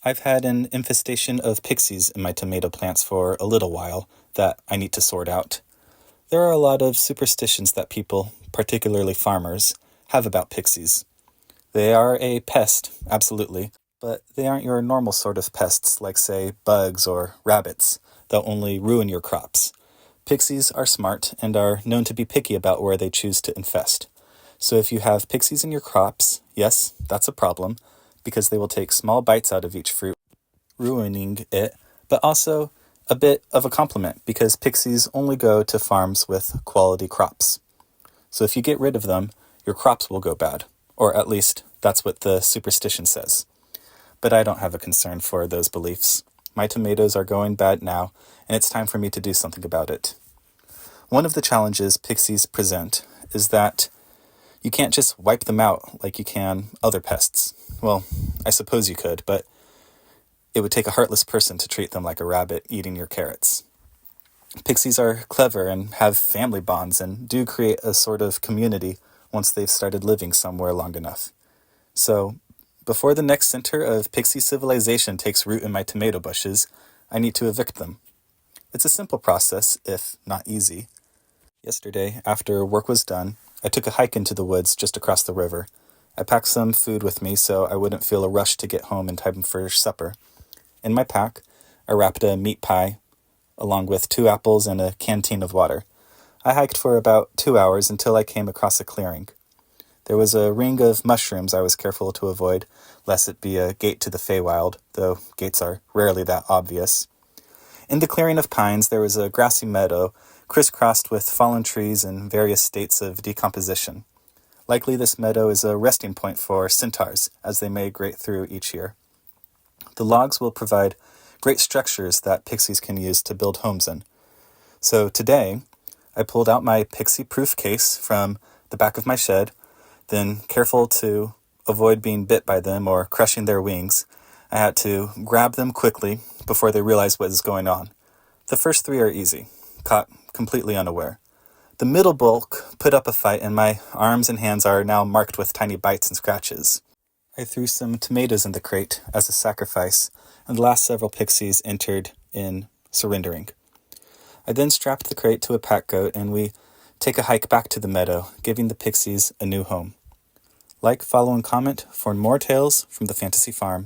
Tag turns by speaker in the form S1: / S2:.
S1: I've had an infestation of pixies in my tomato plants for a little while that I need to sort out. There are a lot of superstitions that people, particularly farmers, have about pixies. They are a pest, absolutely, but they aren't your normal sort of pests like, say, bugs or rabbits. They'll only ruin your crops. Pixies are smart and are known to be picky about where they choose to infest. So if you have pixies in your crops, yes, that's a problem, because they will take small bites out of each fruit, ruining it, but also a bit of a compliment because pixies only go to farms with quality crops. So if you get rid of them, your crops will go bad, or at least that's what the superstition says. But I don't have a concern for those beliefs. My tomatoes are going bad now, and it's time for me to do something about it. One of the challenges pixies present is that you can't just wipe them out like you can other pests. Well, I suppose you could, but it would take a heartless person to treat them like a rabbit eating your carrots. Pixies are clever and have family bonds and do create a sort of community once they've started living somewhere long enough. So, before the next center of pixie civilization takes root in my tomato bushes, I need to evict them. It's a simple process, if not easy. Yesterday, after work was done, I took a hike into the woods just across the river. I packed some food with me so I wouldn't feel a rush to get home in time for supper. In my pack, I wrapped a meat pie, along with 2 apples and a canteen of water. I hiked for about 2 hours until I came across a clearing. There was a ring of mushrooms I was careful to avoid, lest it be a gate to the Feywild, though gates are rarely that obvious. In the clearing of pines, there was a grassy meadow, crisscrossed with fallen trees in various states of decomposition. Likely this meadow is a resting point for centaurs, as they migrate through each year. The logs will provide great structures that pixies can use to build homes in. So today, I pulled out my pixie-proof case from the back of my shed, then, careful to avoid being bit by them or crushing their wings, I had to grab them quickly before they realized what is going on. The first 3 are easy, caught completely unaware. The middle bulk put up a fight, and my arms and hands are now marked with tiny bites and scratches. I threw some tomatoes in the crate as a sacrifice, and the last several pixies entered in surrendering. I then strapped the crate to a pack goat, and we take a hike back to the meadow, giving the pixies a new home. Like, follow, and comment for more tales from the Fantasy Farm.